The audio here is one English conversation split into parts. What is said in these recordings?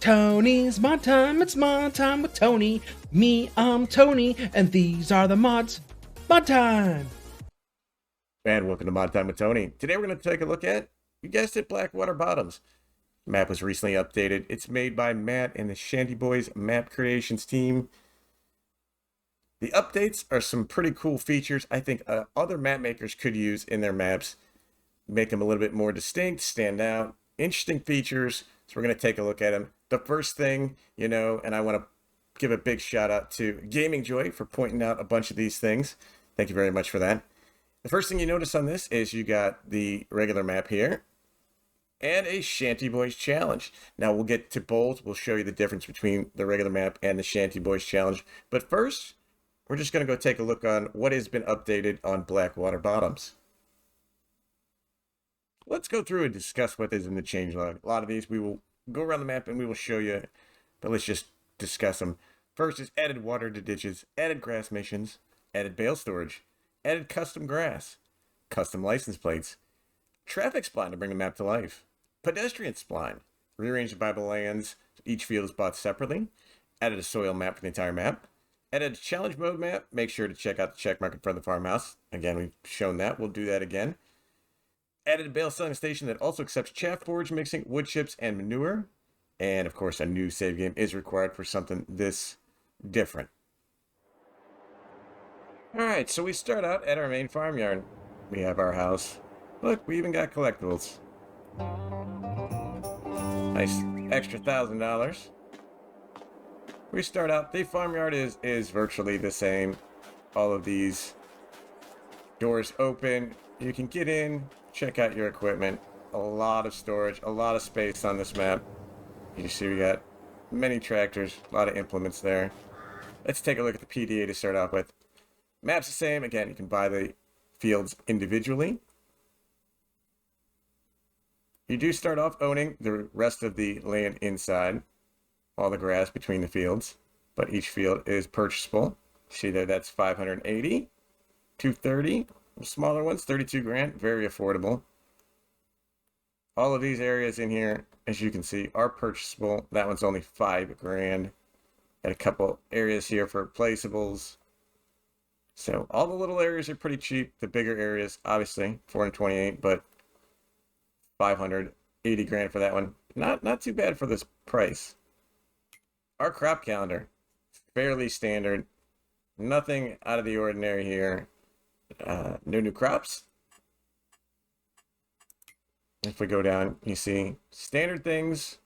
Tony's Mod Time, it's Mod Time with Tony. Me, I'm Tony, and these are the mods. Mod Time! And welcome to Mod Time with Tony. Today we're going to take a look at, you guessed it, Blackwater Bottoms. Map was recently updated. It's made by Matt and the Shantyboys map creations team. The updates are some pretty cool features I think other map makers could use in their maps. Make them a little bit more distinct, stand out. Interesting features, so we're going to take a look at them. The first thing, and I want to give a big shout out to Gaming Joy for pointing out a bunch of these things. Thank you very much for that. The first thing you notice on this is you got the regular map here and a Shantyboys challenge. Now we'll get to both. We'll show you the difference between the regular map and the Shantyboys challenge. But first, we're just going to go take a look on what has been updated on Blackwater Bottoms. Let's go through and discuss what is in the changelog. A lot of these we will go around the map and we will show you, but let's just discuss them. First is added water to ditches, added grass missions, added bale storage, added custom grass, custom license plates, traffic spline to bring the map to life, pedestrian spline, rearranged Bible lands, each field is bought separately, added a soil map for the entire map, added a challenge mode map, make sure to check out the check mark in front of the farmhouse. Again, we've shown that, we'll do that again. Added a bale selling station that also accepts chaff forage mixing, wood chips, and manure. And of course, a new save game is required for something this different. Alright, so we start out at our main farmyard. We have our house. Look, we even got collectibles. Nice extra $1,000. We start out, the farmyard is virtually the same. All of these doors open. You can get in, check out your equipment. A lot of storage, a lot of space on this map. You see we got many tractors, a lot of implements there. Let's take a look at the PDA to start off with. Map's the same. Again, you can buy the fields individually. You do start off owning the rest of the land inside, all the grass between the fields, but each field is purchasable. See there, that's 580, 230. Smaller ones, 32 grand, very affordable. All of these areas in here, as you can see, are purchasable. That one's only 5 grand. Got a couple areas here for placeables. So all the little areas are pretty cheap. The bigger areas, obviously, 428, but 580 grand for that one. Not too bad for this price. Our crop calendar, fairly standard. Nothing out of the ordinary here. No new crops. If we go down, you see standard things.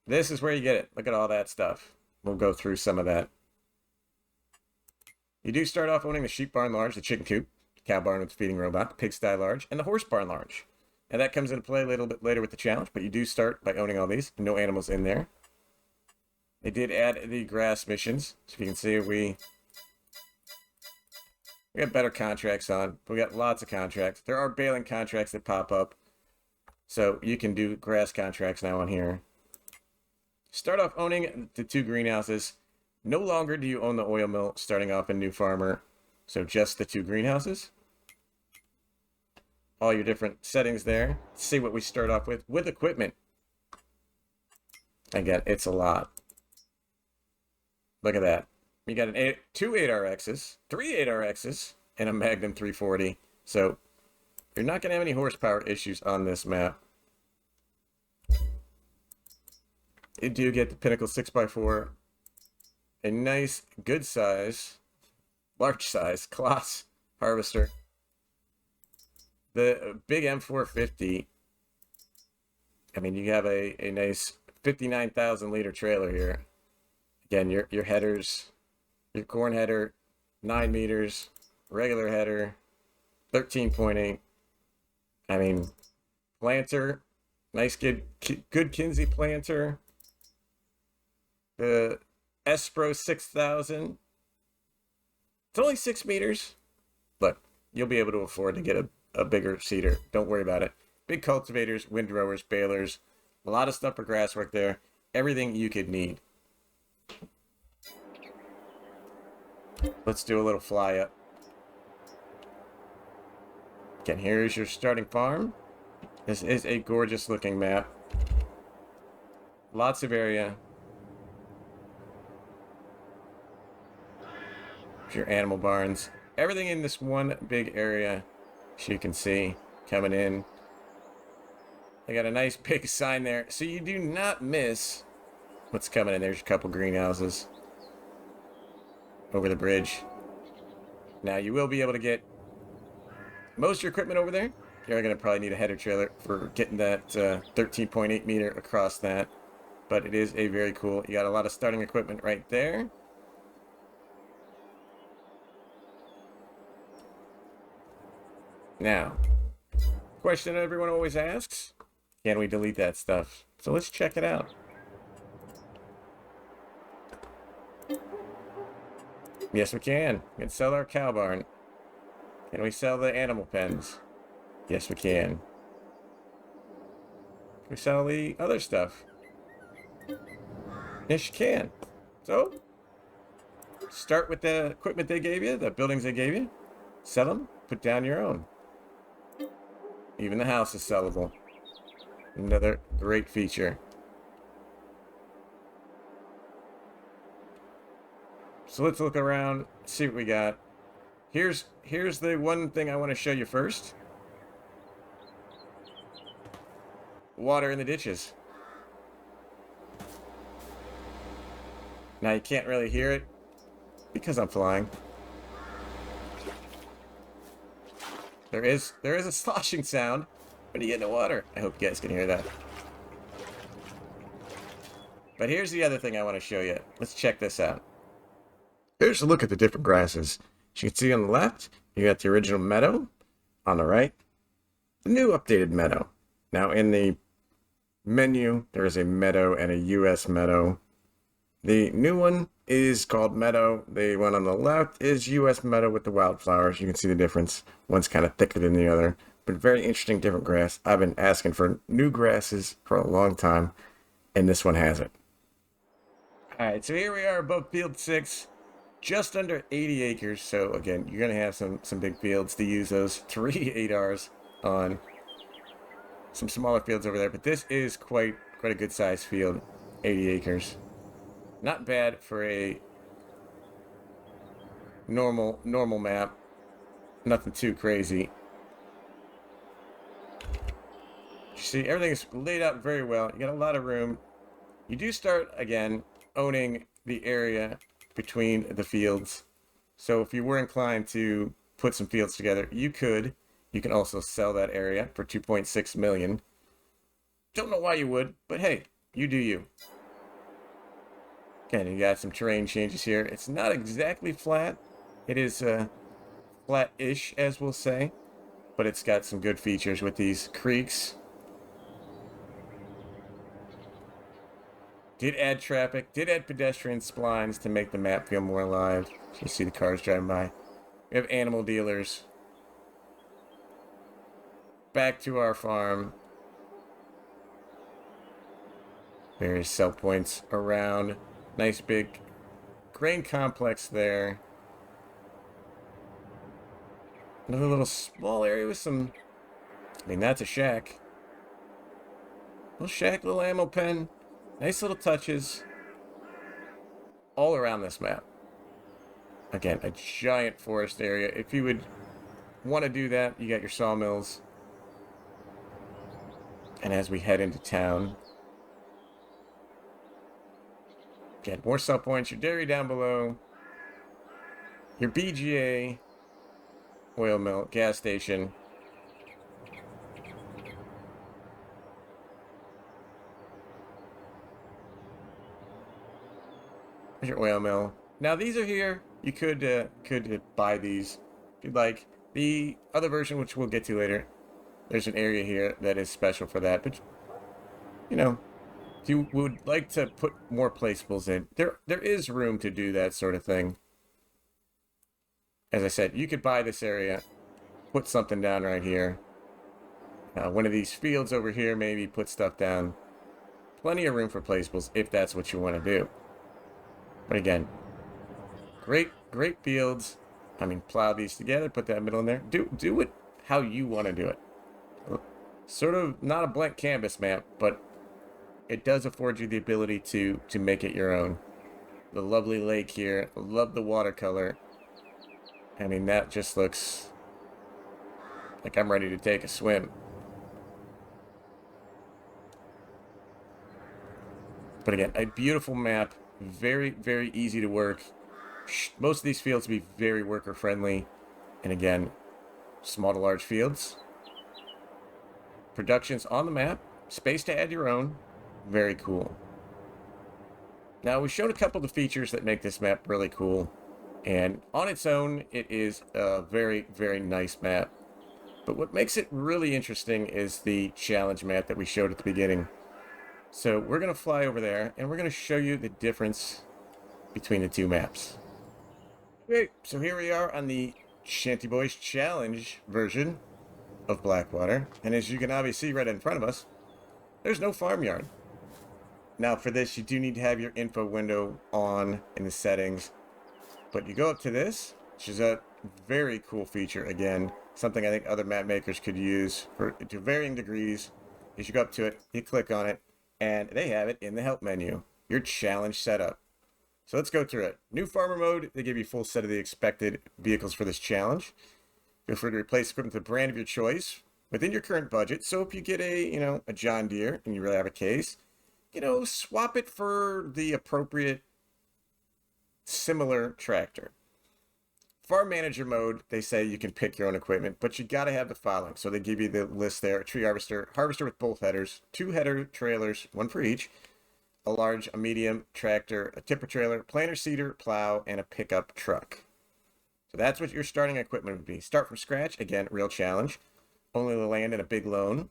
This is where you get it. Look at all that stuff. We'll go through some of that. You do start off owning the sheep barn large, the chicken coop, cow barn with the feeding robot, the pigsty large, and the horse barn large. And that comes into play a little bit later with the challenge, but you do start by owning all these. No animals in there. They did add the grass missions. So you can see we got better contracts on. We got lots of contracts. There are baling contracts that pop up. So you can do grass contracts now on here. Start off owning the 2 greenhouses. No longer do you own the oil mill starting off in New Farmer. So just the 2 greenhouses. All your different settings there. Let's see what we start off with equipment. Again, it's a lot. Look at that. You got 2 8RXs, 3 8RXs, and a Magnum 340. So you're not going to have any horsepower issues on this map. You do get the Pinnacle 6x4, a nice, good size, large size, Claas harvester. The big M450, I mean, you have a nice 59,000 liter trailer here. Again, your headers. Your corn header, 9 meters. Regular header, 13.8. I mean, planter, nice good Kinsey planter. The Espro 6000. It's only 6 meters. Look, you'll be able to afford to get a bigger seeder. Don't worry about it. Big cultivators, windrowers, balers. A lot of stuff for grass work there. Everything you could need. Let's do a little fly up. Again, here's your starting farm. This is a gorgeous looking map. Lots of area. Your animal barns. Everything in this one big area, as you can see, coming in. They got a nice big sign there, so you do not miss what's coming in. There's a couple greenhouses over the bridge. Now, you will be able to get most of your equipment over there. You're going to probably need a header trailer for getting that 13.8 meter across that. But it is a very cool. You got a lot of starting equipment right there. Now, question everyone always asks, can we delete that stuff? So let's check it out. Yes, we can. We can sell our cow barn. Can we sell the animal pens? Yes, we can. Can we sell the other stuff? Yes, you can. So, start with the equipment they gave you, the buildings they gave you. Sell them, put down your own. Even the house is sellable. Another great feature. So let's look around, see what we got. Here's the one thing I want to show you first. Water in the ditches. Now you can't really hear it because I'm flying. There is a sloshing sound when you get in the water. I hope you guys can hear that. But here's the other thing I want to show you. Let's check this out. Here's a look at the different grasses. As you can see on the left, you got the original meadow. On the right, the new updated meadow. Now in the menu, there is a meadow and a US meadow. The new one is called meadow. The one on the left is US meadow with the wildflowers. You can see the difference. One's kind of thicker than the other, but very interesting different grass. I've been asking for new grasses for a long time, and this one has it. All right, so here we are above field 6. Just under 80 acres, so again, you're going to have some big fields to use those 3 8Rs on. Some smaller fields over there, but this is quite a good sized field, 80 acres. Not bad for a normal map. Nothing too crazy. You see, everything is laid out very well. You got a lot of room. You do start, again, owning the area between the fields. So if you were inclined to put some fields together, you could. You can also sell that area for 2.6 million. Don't know why you would, but hey, you do you. Again, you got some terrain changes here. It's not exactly flat. It is flat-ish, as we'll say, but it's got some good features with these creeks. Did add traffic, did add pedestrian splines to make the map feel more alive. You see the cars driving by. We have animal dealers. Back to our farm. Various sell points around. Nice big grain complex there. Another little small area with some... I mean, that's a shack. Little shack, little ammo pen. Nice little touches all around this map. Again, a giant forest area. If you would want to do that, you got your sawmills. And as we head into town, again, more sell points, your dairy down below, your BGA, oil mill, gas station. Your oil mill. Now these are here. You could buy these if you'd like. The other version, which we'll get to later, there's an area here that is special for that. But you know, if you would like to put more placeables in, there is room to do that sort of thing. As I said, you could buy this area, put something down right here. One of these fields over here, maybe put stuff down. Plenty of room for placeables if that's what you want to do. But again, great fields. I mean, plow these together, put that middle in there. Do it how you want to do it. sort of not a blank canvas map, but it does afford you the ability to make it your own. The lovely lake here. Love the watercolor. I mean, that just looks like I'm ready to take a swim. But again, a beautiful map. Very, very easy to work. Most of these fields will be very worker friendly. And again, small to large fields. Productions on the map. Space to add your own. Very cool. Now, we've shown a couple of the features that make this map really cool. And on its own, it is a very, very nice map. But what makes it really interesting is the challenge map that we showed at the beginning. So we're going to fly over there, and we're going to show you the difference between the two maps. Okay, so here we are on the Shantyboys Challenge version of Blackwater. And as you can obviously see right in front of us, there's no farmyard. Now for this, you do need to have your info window on in the settings. But you go up to this, which is a very cool feature. Again, something I think other map makers could use to varying degrees. Is you go up to it, you click on it, and they have it in the help menu. Your challenge setup. So let's go through it. New farmer mode, they give you a full set of the expected vehicles for this challenge. Feel free to replace equipment with the brand of your choice within your current budget. So if you get a John Deere and you really have a case, swap it for the appropriate similar tractor. Farm manager mode, they say you can pick your own equipment, but you got to have the following. So they give you the list there: a tree harvester with both headers, 2 header trailers, 1 for each, a large, a medium tractor, a tipper trailer, planter seeder, plow, and a pickup truck. So that's what your starting equipment would be. Start from scratch, again, real challenge. Only the land and a big loan.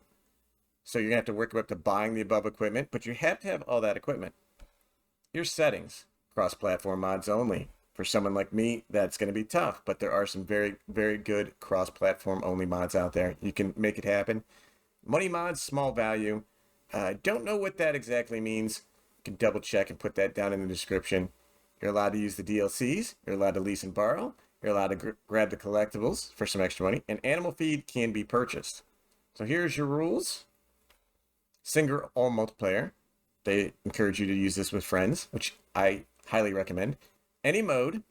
So you're going to have to work up to buying the above equipment, but you have to have all that equipment. Your settings, cross-platform mods only. For someone like me, that's going to be tough, but there are some very, very good cross-platform only mods out there. You can make it happen. Money mods, small value. Don't know what that exactly means. You can double check and put that down in the description. You're allowed to use the DLCs. You're allowed to lease and borrow. You're allowed to grab the collectibles for some extra money. And animal feed can be purchased. So here's your rules. Single or multiplayer. They encourage you to use this with friends, which I highly recommend. Any mode.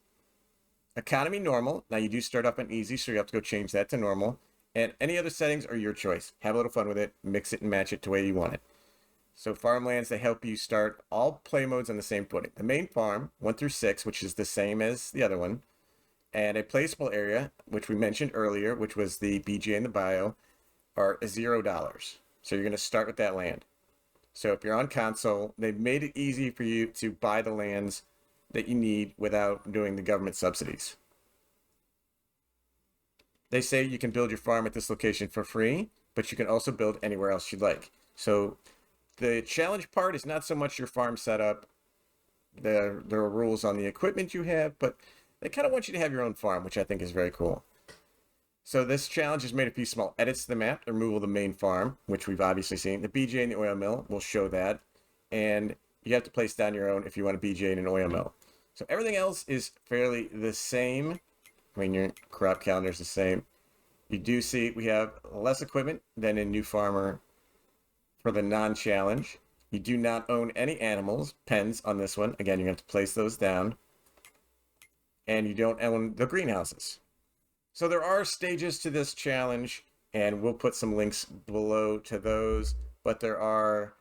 Economy normal. Now you do start up on easy, so you have to go change that to normal. And any other settings are your choice. Have a little fun with it. Mix it and match it to the way you want it. So farmlands, they help you start all play modes on the same footing. The main farm, 1 through 6, which is the same as the other one. And a placeable area, which we mentioned earlier, which was the BJ and the bio, are $0. So you're going to start with that land. So if you're on console, they've made it easy for you to buy the lands that you need without doing the government subsidies. They say you can build your farm at this location for free, but you can also build anywhere else you'd like. So the challenge part is not so much your farm setup. There are rules on the equipment you have, but they kind of want you to have your own farm, which I think is very cool. So this challenge has made a few small edits to the map. The removal of the main farm, which we've obviously seen. The BJ and the oil mill will show that. And you have to place down your own if you want a BJ and an oil mill. So everything else is fairly the same. I mean, your crop calendar is the same. You do see we have less equipment than in New Farmer for the non-challenge. You do not own any animals, pens on this one. Again, you're going to have to place those down. And you don't own the greenhouses. So there are stages to this challenge, and we'll put some links below to those. But there are,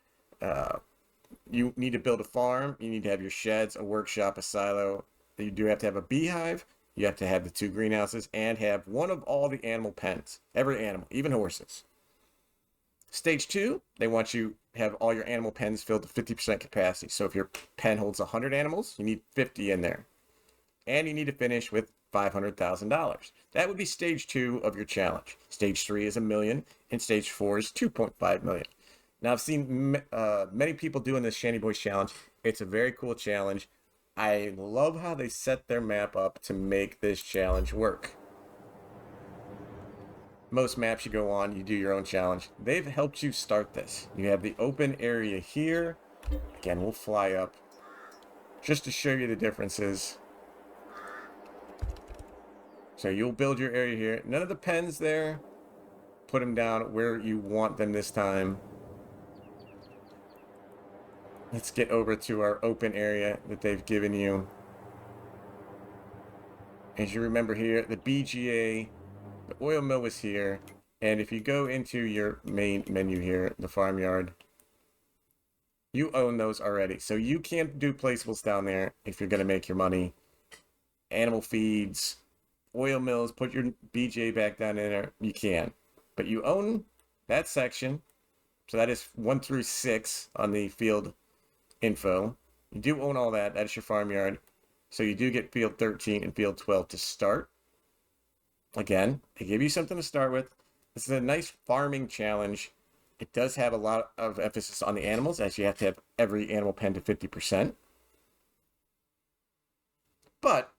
you need to build a farm. You need to have your sheds, a workshop, a silo. You do have to have a beehive. You have to have the 2 greenhouses and have one of all the animal pens. Every animal, even horses. Stage 2, they want you to have all your animal pens filled to 50% capacity. So if your pen holds 100 animals, you need 50 in there. And you need to finish with $500,000. That would be stage 2 of your challenge. Stage 3 is $1 million, and stage 4 is $2.5 million. Now, I've seen many people doing this Shantyboys challenge. It's a very cool challenge. I love how they set their map up to make this challenge work. Most maps you go on, you do your own challenge. They've helped you start this. You have the open area here. Again, we'll fly up just to show you the differences. So you'll build your area here. None of the pens there. put them down where you want them this time. Let's get over to our open area that they've given you. As you remember here, the BGA, the oil mill was here. And if you go into your main menu here, the farmyard, you own those already. So you can't do placeables down there if you're going to make your money. Animal feeds, oil mills, put your BGA back down in there. You can. But you own that section. So that is 1 through 6 on the field info. You do own all that. That is your farmyard. So you do get field 13 and field 12 to start. Again, they give you something to start with. This is a nice farming challenge. It does have a lot of emphasis on the animals, as you have to have every animal pen to 50%. But,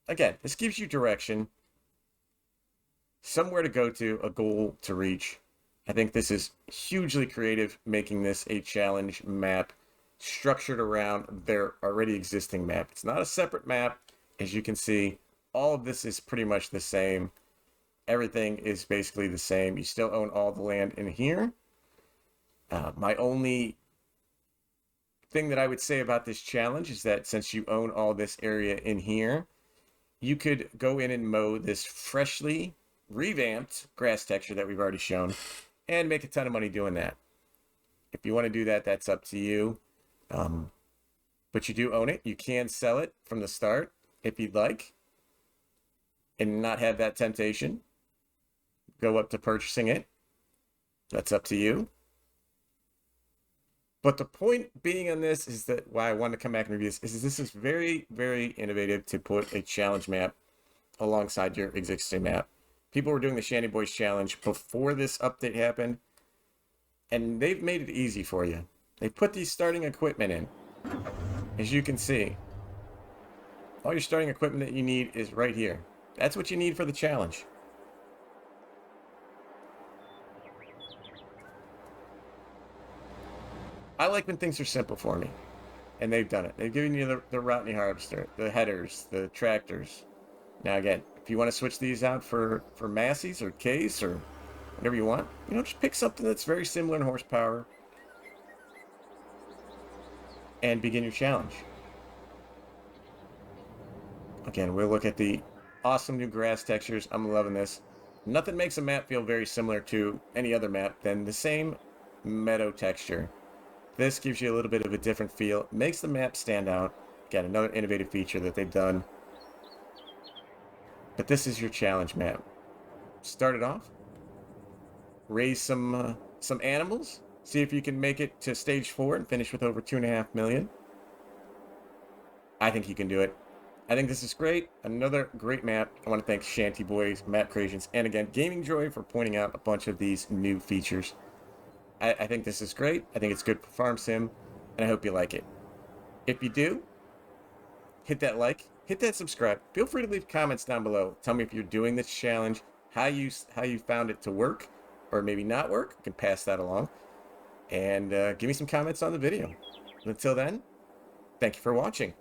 again, this gives you direction, somewhere to go to, a goal to reach. I think this is hugely creative, making this a challenge map structured around their already existing map. It's not a separate map. As you can see, all of this is pretty much the same. Everything is basically the same. You still own all the land in here. My only thing that I would say about this challenge is that since you own all this area in here, you could go in and mow this freshly revamped grass texture that we've already shown and make a ton of money doing that. If you want to do that, that's up to you. But you do own it. You can sell it from the start if you'd like and not have that temptation. Go up to purchasing it. That's up to you. But the point being on this is that why I wanted to come back and review this is very, very innovative to put a challenge map alongside your existing map. People were doing the Shantyboys challenge before this update happened, and they've made it easy for you. They put these starting equipment in. As you can see, all your starting equipment that you need is right here. That's what you need for the challenge. I like when things are simple for me, and they've done it. They've given you the Rodney harvester, the headers, the tractors. Now again, if you want to switch these out for Massey's or Case or whatever you want, just pick something that's very similar in horsepower and begin your challenge. Again, we'll look at the awesome new grass textures. I'm loving this. Nothing makes a map feel very similar to any other map than the same meadow texture. This gives you a little bit of a different feel. Makes the map stand out. Again, another innovative feature that they've done. But this is your challenge map. Start it off. Raise some animals. See if you can make it to stage 4 and finish with over 2.5 million. I think you can do it. I think this is great. Another great map. I want to thank Shantyboys, Map Creations, and again, Gaming Joy for pointing out a bunch of these new features. I think this is great. I think it's good for Farm Sim, and I hope you like it. If you do, hit that like, hit that subscribe. Feel free to leave comments down below. Tell me if you're doing this challenge, how you found it to work, or maybe not work. You can pass that along. And give me some comments on the video. Until then, thank you for watching.